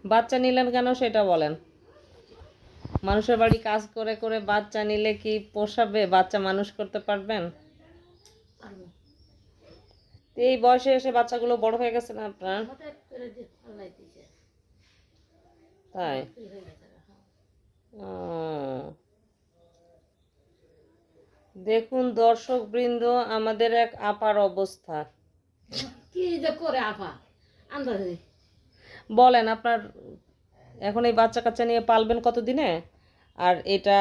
বাচ্চা নিলেন কেন সেটা বলেন। মানুষের বাড়ি কাজ করে করে বাচ্চা নিলে কি পোষাবে? বাচ্চা মানুষ করতে পারবেন? পারবো। তো এই বয়সে এসে বাচ্চাগুলো বড় হয়ে গেছে না আপনার? হঠাৎ করে যে আল্লাহ দিয়েছে, তাই? হঠাৎ করে হয়ে গেছে। হ্যাঁ। ও, দেখুন দর্শক বৃন্দ, আমাদের এক আপার অবস্থা। কি যে করে আপা আন্দাজে বলেন আপনার এখন এই বাচ্চা কাচ্চা নিয়ে পালবেন কতদিনে? আর এটা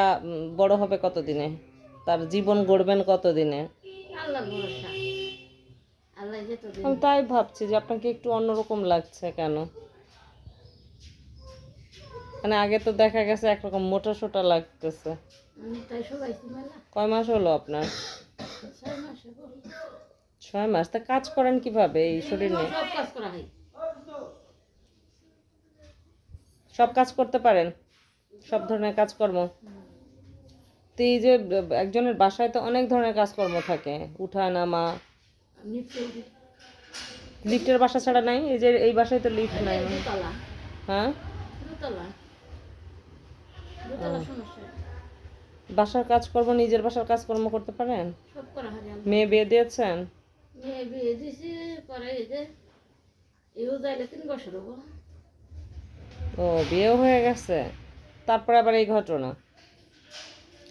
বড় হবে কতদিনে? তার জীবন গড়বেন কতদিনে? আল্লাহ ভরসা, আল্লাহ যে তো দিন। আমি তাই ভাবছি যে আপনাকে একটু অন্যরকম লাগছে কেন। মানে আগে তো দেখা গেছে একরকম মোটা সোটা লাগতেছে। আমি তাই সবাইছি মেলা কয় মাস হলো আপনার? 6 মাসে বড়। 6 মাস। তা কাজ করেন কিভাবে এই শরীর নিয়ে? সব কাজ করা হয়, সব কাজ করতে পারেন? সব ধরনের কাজকর্ম? তো এই যে একজনের বাসায় তো অনেক ধরনের কাজকর্ম থাকে, উঠা নামা। আমি চলি লিফটের বাসা ছাড়া নাই? এই যে এই বাসায় তো লিফট নাই মনে হয়। দোতলা, হ্যাঁ, দোতলা, দোতলা সমস্যা, বাসার কাজকর্ম, নিজের বাসার কাজকর্ম করতে পারেন? সব করা হয়। মেয়ে বিয়ে দিয়েছেন? মেয়ে বিয়ে দিছি, পরে এই যে এও যাইলে 3 বছর হবো। ও, বিয়েও হয়ে গেছে, তারপরে আবার এই ঘটনা।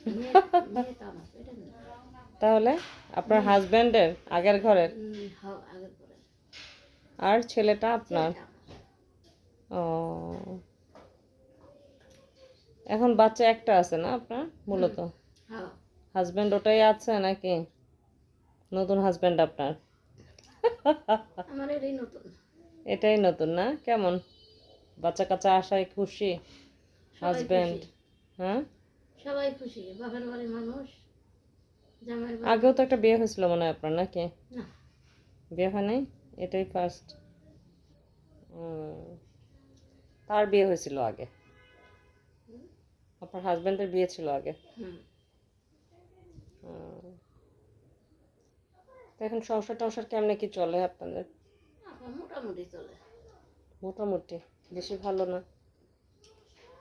মেয়ে মেয়ে তো আমার এটা নেই। তাহলে আপনার হাজবেন্ডের আগের ঘরের? হ্যাঁ, আগের পরে আর ছেলেটা আপনার? ছেলেটা আমার। ও, এখন বাচ্চা একটা আছে না আপনার মূলত? হ্যাঁ, হাজবেন্ড ওটাই আছে নাকি নতুন হাজবেন্ড আপনার? আমার এটাই নতুন। এটাই নতুন না? কেমন বাচ্চা কাচ্চা আসায় খুশি সবাই হাজবেন্ড? খুশি, হ্যাঁ, সবাই খুশি। বাপের বাড়ির মানুষ, জামাই বাড়ি। আগেও তো একটা বিয়ে হয়েছিল মনে হয় আপনার, নাকি? না, বিয়ে হয় নাই? এটাই ফার্স্ট? তার বিয়ে হয়েছিল আগে? আপনার হাজবেন্ডের বিয়ে ছিল আগে? হুম, উম, তো এখন সংসার টংসার কেমনে কি চলে আপনাদের? এখন মোটামুটি চলে। মোটামুটি, বেশি ভালো না?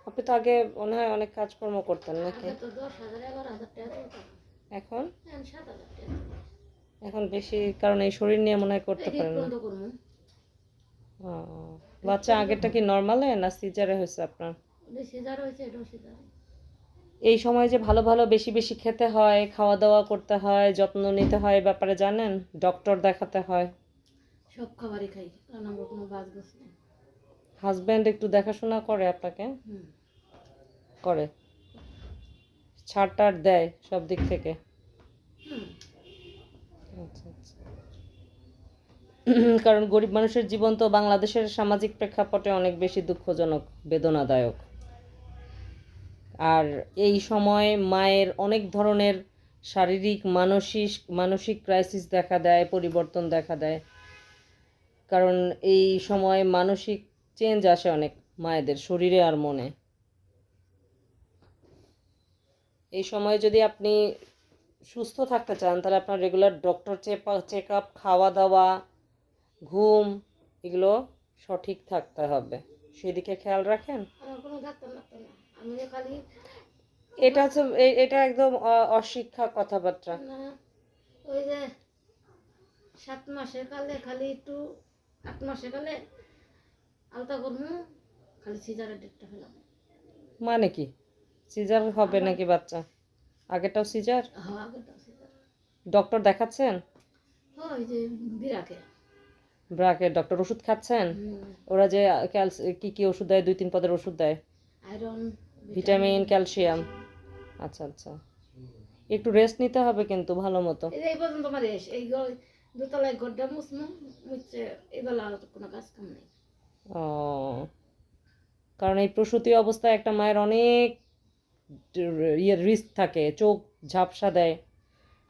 আপনি তো আগে মনে হয় অনেক কাজকর্ম করতেন নাকি? আগে তো 10,000 11,000 টাকা তুলতাম, এখন? এখন 7,000 টাকা তুলি। এখন বেশি, কারণ এই শরীর নিয়ে মনে হয় করতে এই ঠিক পারেন না। বন্ধ করবো, ও, বাচ্চা আগেরটা কি নর্মালে না সিজারে হয়েছে আপনার? ওটা সিজার হয়েছে, এটাও সিজার। এই সময় যে ভালো ভালো বেশি বেশি খেতে হয়, খাওয়া দাওয়া করতে হয়, যত্ন নিতে হয়, এই ব্যাপারে জানেন? ডক্টর দেখাতে হয়। সব খাবারই খাই, কারণ আমার কোনো বাজ গোছ নেই। হাজব্যান্ড একটু দেখাশোনা করে আপনাকে? হুম, করে? ছাড় টাড় দেয় সব দিক থেকে? হুম, আচ্ছা আচ্ছা। কারণ গরিব মানুষের জীবন তো বাংলাদেশের সামাজিক প্রেক্ষাপটে অনেক বেশি দুঃখজনক, বেদনাদায়ক। আর এই সময় মায়ের অনেক ধরনের শারীরিক মানসিক মানসিক ক্রাইসিস দেখা দেয়, পরিবর্তন দেখা দেয়। কারণ এই সময় মানসিক চেঞ্জ আসে অনেক মায়েদের শরীরে আর মনে। এই সময় যদি আপনি সুস্থ থাকতে চান তাহলে আপনার রেগুলার ডক্টর চেক আপ, খাওয়া দাওয়া, ঘুম, এগুলো সঠিক থাকতে হবে। সেদিকে খেয়াল রাখেন। আমার কোনো ডাক্তার লাগতো না, আমি যে খালি এটা হচ্ছে এটা একদম অশিক্ষা কথাবার্তা। না, ওই যে 7 মাসের কালে খালি একটু, 8 মাসের কালে আলতা করবো, খালি সিজারের ডেটটা ফেলাম। মানে কি, সিজার হবে আবার নাকি বাচ্চা? আগেরটাও সিজার? হ্যাঁ, আগেরটা সিজার। ডক্টর দেখাচ্ছেন? ওই যে বিরাকে। ব্রাকের ডক্টর ওষুধ খাচ্ছেন? হুম, ওরা যে কি কি ওষুধ দেয়, 2-3 পদের ওষুধ দেয়? Iron, vitamin, vitamin, calcium? Calcium. আচ্ছা আচ্ছা, একটু রেস্ট নিতে হবে কিন্তু ভালো মতো। এই যে এই পর্যন্ত আমার এস এই দোতলায় ঘরটা মুছছে, এবেলা আর কোনো কাজ কাম নেই। ও, কারণ এই প্রসূতি অবস্থায় একটা মায়ের অনেক রিস্ক থাকে, চোখ ঝাপসা দেয়,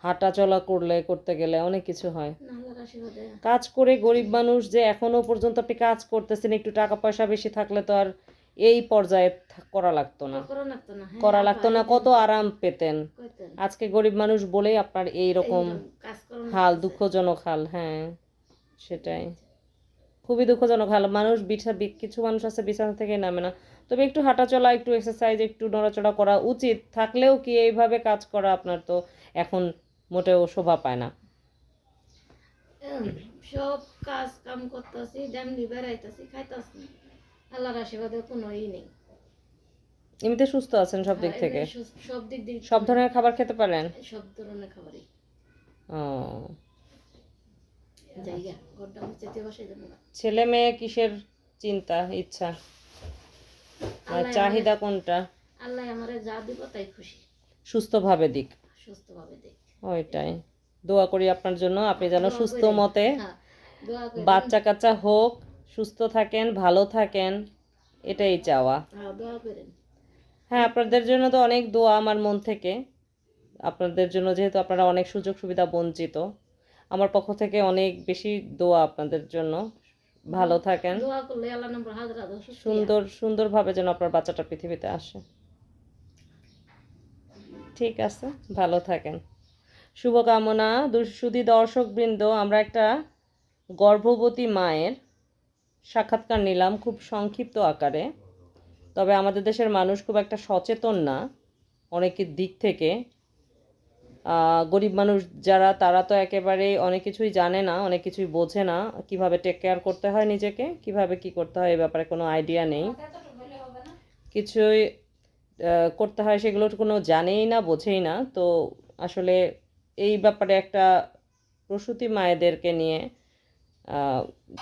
হাঁটা চলা করতে গেলে অনেক কিছু হয়। না, আল্লাহর আশীর্বাদে কাজ করে গরিব মানুষ যে এখনো পর্যন্ত আপনি কাজ করতেছেন, একটু টাকা পয়সা বেশি থাকলে তো আর এই পর্যায়ে করা লাগতো না। করা লাগতো না। হ্যাঁ, করা আপা, লাগতো না, এই কত যে আরাম পেতেন। কইতেন আজকে গরিব মানুষ বলেই আপনার এই রকম এইরকম কাজ করা হাল, লাগতেছে। দুঃখজনক হাল। হ্যাঁ, সেটাই। খুবই দুঃখজনক হাল। মানুষ কিছু মানুষ আছে বিছানা থেকে নামে না। তবে একটু হাঁটাচলা, একটু এক্সারসাইজ, একটু নড়াচড়া করা উচিত। থাকলেও কি এইভাবে কাজ করা আপনার তো এখন মোটেও শোভা পায় না। সব কাজ কাম করতেছি, ড্যামলি বেড়াইতেছি, খাইতেছি, আল্লাহর আশীর্বাদে কোনো নেই। এমনিতে সুস্থ আছেন সব দিক থেকে? সব দিক দিয়ে সব ধরনের খাবার খেতে পারেন? সব ধরনের খাবারই। ও, জায়গা ঘরটা মুছতে বসে যাবো না। ছেলে মেয়ে কিসের চিন্তা, ইচ্ছা, চাহিদা কোনটা? আল্লাহ আমারে যা দিব তাই খুশি। সুস্থভাবে দিক, সুস্থভাবে দেখ। ওইটাই দোয়া করি আপনার জন্য। আপনি যেন সুস্থ মতে দোয়া করি। বাচ্চা কাচ্চা হোক, সুস্থ থাকেন, ভালো থাকেন, এটাই চাওয়া। দোয়া করেন। হ্যাঁ, আপনাদের জন্য তো অনেক দোয়া আমার মন থেকে। আপনাদের জন্য, যেহেতু আপনারা অনেক সুযোগ সুবিধা বঞ্চিত, আমার পক্ষ থেকে অনেক বেশি দোয়া আপনাদের জন্য। ভালো থাকেন, দোয়া করলে আল্লাহ নম্বর হাজার হাজার সুন্দরভাবে যেন আপনার বাচ্চাটা পৃথিবীতে আসে। ঠিক আছে, ভালো থাকেন, শুভকামনা। সুধী দর্শকবৃন্দ, আমরা একটা গর্ভবতী মায়ের সাক্ষাৎকার নিলাম খুব সংক্ষিপ্ত আকারে। তবে আমাদের দেশের মানুষ খুব একটা সচেতন না অনেকের দিক থেকে। গরিব মানুষ যারা, তারা তো একেবারে অনেক কিছুই জানে না, অনেক কিছুই বোঝে না, কিভাবে টেক কেয়ার করতে হয় নিজেকে, কিভাবে কি করতে হয় এই ব্যাপারে কোনো আইডিয়া নেই। কিছুই করতে হয় সেগুলোর কোনো জানেই না, বোঝেই না। তো আসলে এই ব্যাপারে একটা প্রসূতি মায়েদেরকে নিয়ে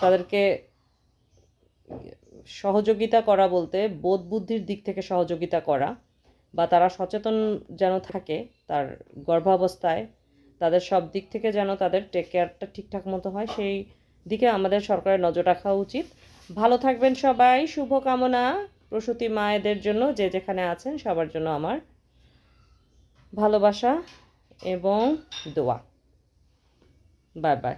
তাদেরকে সহযোগিতা করা বলতে বোধ বুদ্ধির দিক থেকে সহযোগিতা করা, বা তারা সচেতন যেন থাকে তার গর্ভাবস্থায়, তাদের সব দিক থেকে যেন তাদের টেক কেয়ারটা ঠিকঠাক মতো হয়, সেই দিকে আমাদের সরকারের নজর রাখা উচিত। ভালো থাকবেন সবাই, শুভকামনা প্রসূতি মায়েদের জন্য, যে যেখানে আছেন সবার জন্য আমার ভালোবাসা এবং দোয়া। Bye bye.